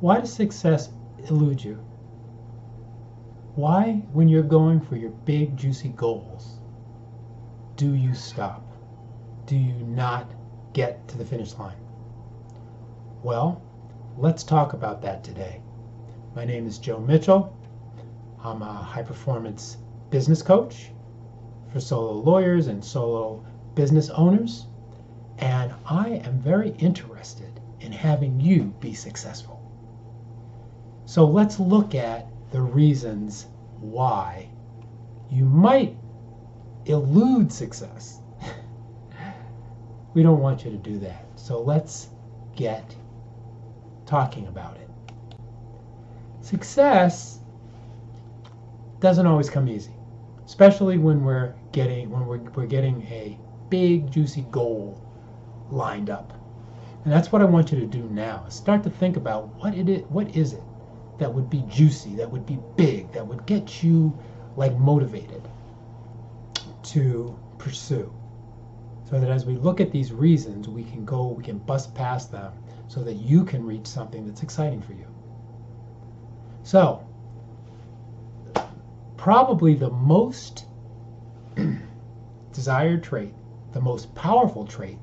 Why does success elude you? Why, when you're going for your big, juicy goals, do you stop? Do you not get to the finish line? Well, let's talk about that today. My name is Joe Mitchell. I'm a high-performance business coach for solo lawyers and solo business owners, and I am very interested in having you be successful. So let's look at the reasons why you might elude success. We don't want you to do that. So let's get talking about it. Success doesn't always come easy, especially when we're getting a big juicy goal lined up. And that's what I want you to do now. Start to think about what is it that would be juicy, that would be big, that would get you like motivated to pursue. So that as we look at these reasons, we can bust past them so that you can reach something that's exciting for you. So, probably the most desired trait, the most powerful trait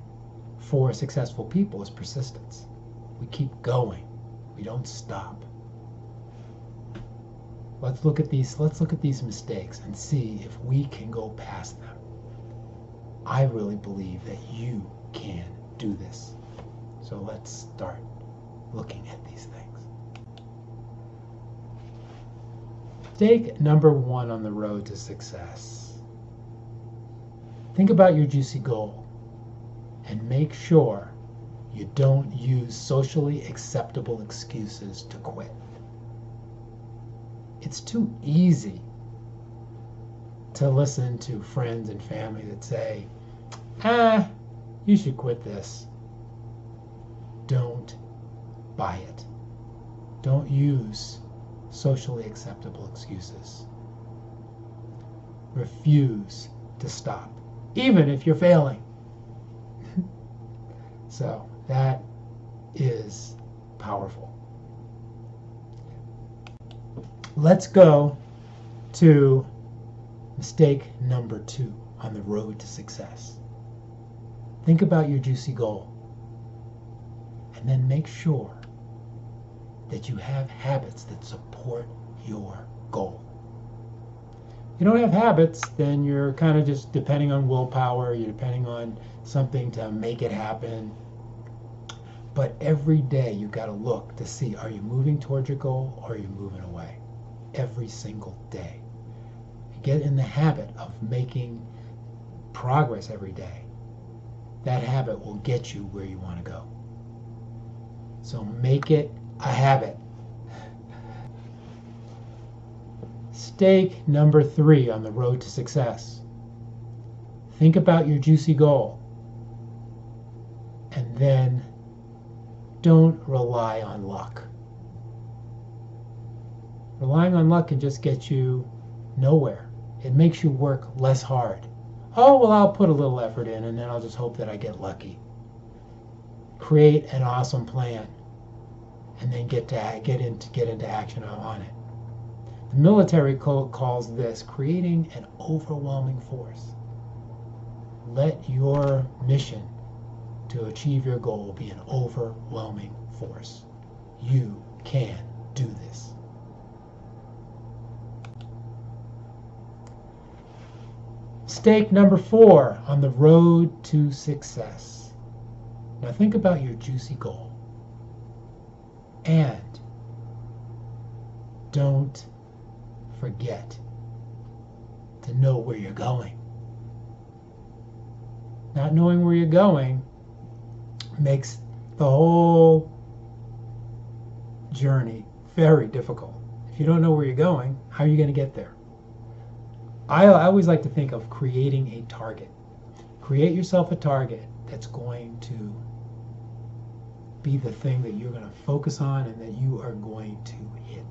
for successful people is persistence. We keep going. We don't stop. Let's look at these mistakes and see if we can go past them. I really believe that you can do this. So let's start looking at these things. Mistake number 1 on the road to success. Think about your juicy goal and make sure you don't use socially acceptable excuses to quit. It's too easy to listen to friends and family that say, you should quit this. Don't buy it. Don't use socially acceptable excuses. Refuse to stop, even if you're failing. So that is powerful. Let's go to mistake number 2 on the road to success. Think about your juicy goal and then make sure that you have habits that support your goal. If you don't have habits, then you're kind of just depending on willpower, you're depending on something to make it happen. But every day you got to look to see, are you moving towards your goal or are you moving away? Every single day. If you get in the habit of making progress every day, that habit will get you where you want to go. So make it a habit. Mistake number 3 on the road to success. Think about your juicy goal and then don't rely on luck. Relying on luck can just get you nowhere. It makes you work less hard. Oh, well, I'll put a little effort in and then I'll just hope that I get lucky. Create an awesome plan and then get into action on it. The military calls this creating an overwhelming force. Let your mission to achieve your goal be an overwhelming force. You can do this. Mistake number 4 on the road to success. Now think about your juicy goal. And don't forget to know where you're going. Not knowing where you're going makes the whole journey very difficult. If you don't know where you're going, how are you going to get there? I always like to think of creating a target. Create yourself a target that's going to be the thing that you're going to focus on and that you are going to hit.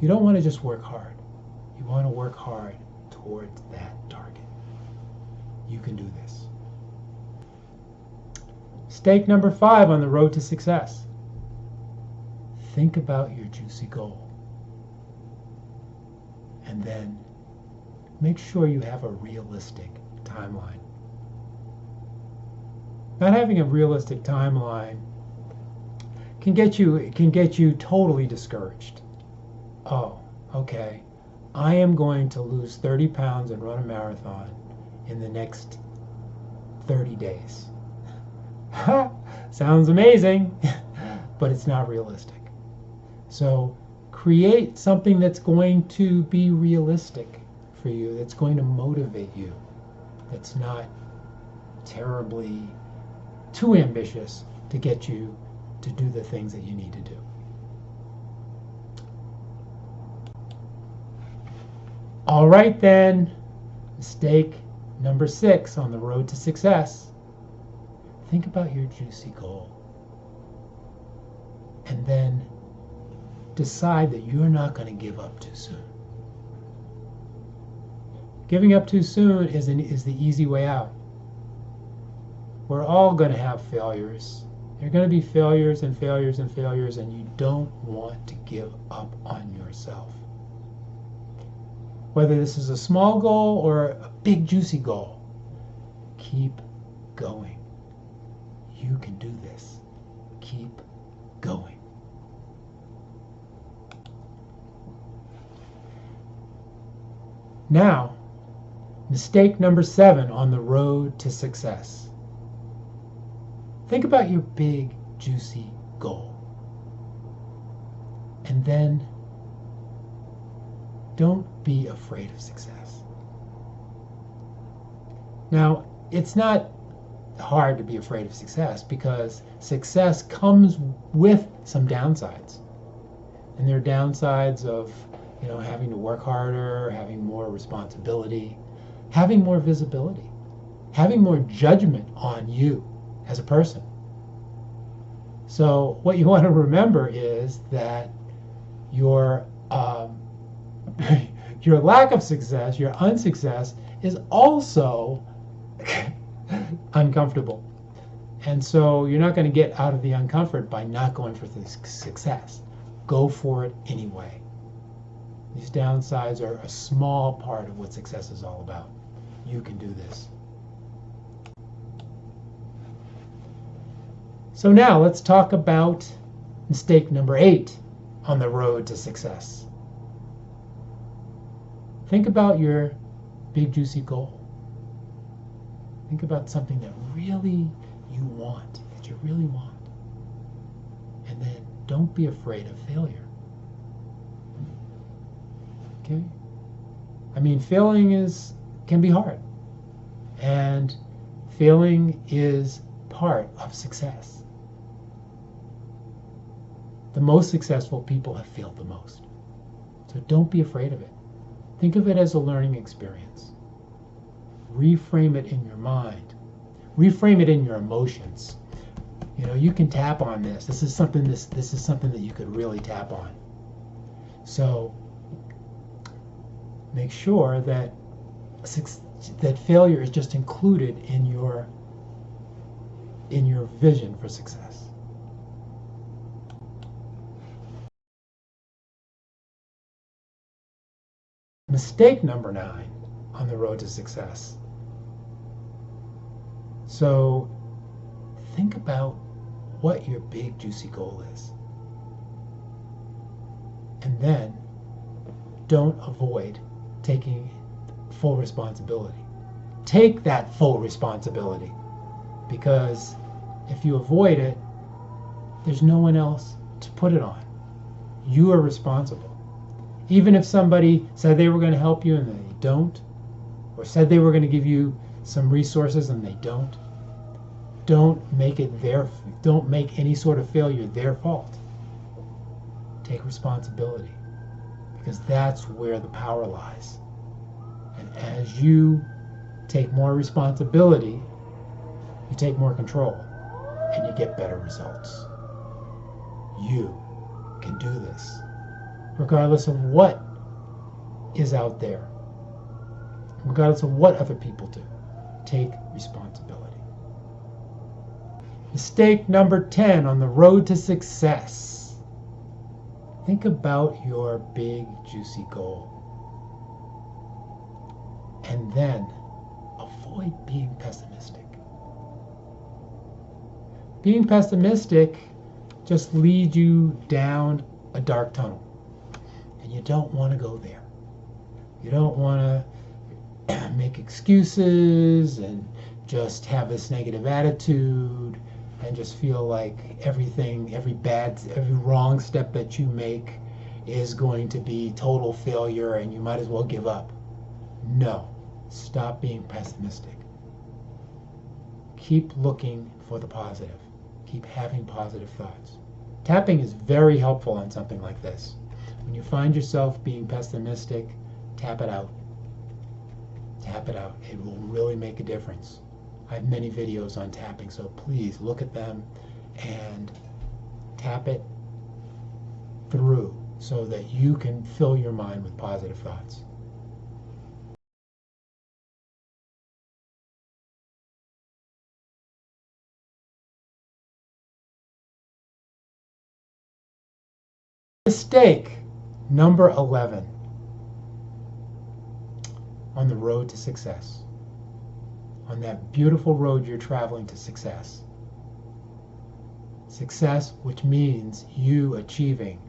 You don't want to just work hard. You want to work hard towards that target. You can do this. Mistake number 5 on the road to success. Think about your juicy goal. And then make sure you have a realistic timeline. Not having a realistic timeline can get you totally discouraged. Oh, okay. I am going to lose 30 pounds and run a marathon in the next 30 days. Sounds amazing, but it's not realistic. So create something that's going to be realistic for you, that's going to motivate you, that's not terribly too ambitious to get you to do the things that you need to do. All right then, mistake number 6 on the road to success. Think about your juicy goal. And then decide that you're not going to give up too soon. Giving up too soon is the easy way out. We're all going to have failures. There are going to be failures and failures and failures, and you don't want to give up on yourself. Whether this is a small goal or a big juicy goal, keep going. You can do this. Keep going. Now, mistake number 7 on the road to success. Think about your big, juicy goal. And then don't be afraid of success. Now, it's not hard to be afraid of success because success comes with some downsides. And there are downsides of, having to work harder, having more responsibility, having more visibility, having more judgment on you as a person. So what you want to remember is that your lack of success, your unsuccess, is also uncomfortable. And so you're not going to get out of the uncomfort by not going for the success. Go for it anyway. These downsides are a small part of what success is all about. You can do this. So now let's talk about mistake number 8 on the road to success. Think about your big juicy goal. Think about something that really you want, that you really want. And then don't be afraid of failure. Okay? I mean, failing can be hard. And failing is part of success. The most successful people have failed the most. So don't be afraid of it. Think of it as a learning experience. Reframe it in your mind. Reframe it in your emotions. You can tap on this. This is something that you could really tap on. So make sure that failure is just included in your vision for success. Mistake number 9 on the road to success. So think about what your big juicy goal is. And then don't avoid taking full responsibility. Take that full responsibility, because if you avoid it, there's no one else to put it on. You are responsible. Even if somebody said they were going to help you and they don't, or said they were going to give you some resources and they don't make any sort of failure their fault. Take responsibility, because that's where the power lies. And as you take more responsibility, you take more control and you get better results. You can do this, regardless of what is out there, regardless of what other people do. Take responsibility. Mistake number 10 on the road to success. Think about your big, juicy goal. And then avoid being pessimistic. Being pessimistic just leads you down a dark tunnel. And you don't want to go there. You don't want to make excuses and just have this negative attitude and just feel like everything, every wrong step that you make is going to be total failure and you might as well give up. No, stop being pessimistic. Keep looking for the positive. Keep having positive thoughts. Tapping is very helpful on something like this. When you find yourself being pessimistic, tap it out. Tap it out. It will really make a difference. I have many videos on tapping, so please look at them and tap it through so that you can fill your mind with positive thoughts. Mistake number 11 on the road to success. On that beautiful road you're traveling to success. Success, which means you achieving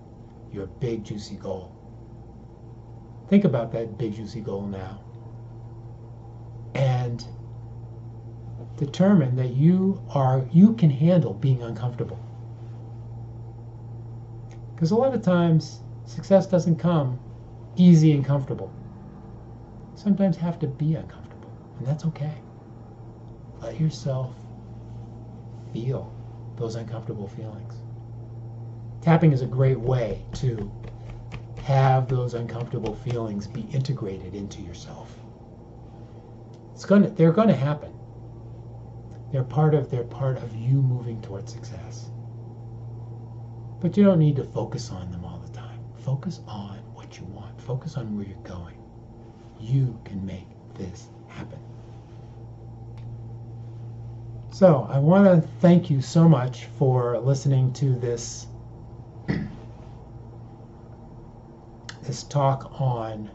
your big juicy goal. Think about that big juicy goal now. And determine that you can handle being uncomfortable. Because a lot of times success doesn't come easy and comfortable. Sometimes have to be uncomfortable, and that's okay. Let yourself feel those uncomfortable feelings. Tapping is a great way to have those uncomfortable feelings be integrated into yourself. They're going to happen. They're part of you moving towards success. But you don't need to focus on them all the time. Focus on what you want. Focus on where you're going. You can make this happen. So I want to thank you so much for listening to this talk on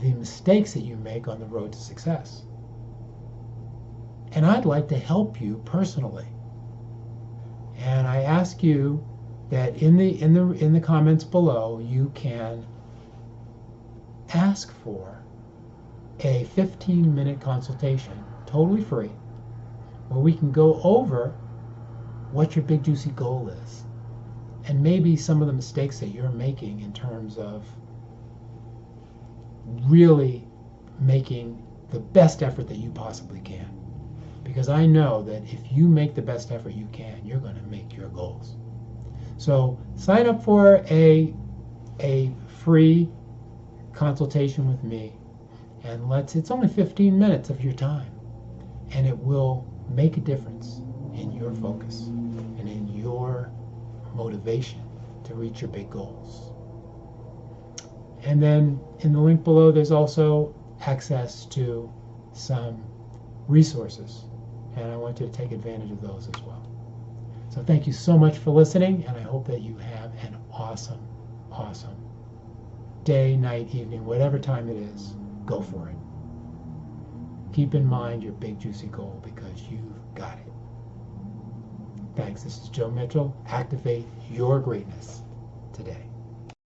the mistakes that you make on the road to success. And I'd like to help you personally. And I ask you that in the comments below you can ask for a 15-minute consultation, totally free, where we can go over what your big juicy goal is and maybe some of the mistakes that you're making in terms of really making the best effort that you possibly can. Because I know that if you make the best effort you can, you're going to make your goals. So sign up for a free consultation with me, and it's only 15 minutes of your time, and it will make a difference in your focus and in your motivation to reach your big goals. And then in the link below there's also access to some resources, and I want you to take advantage of those as well. So thank you so much for listening, and I hope that you have an awesome, awesome day, night, evening, whatever time it is. Go for it. Keep in mind your big juicy goal, because you've got it. Thanks. This is Joe Mitchell. Activate your greatness today.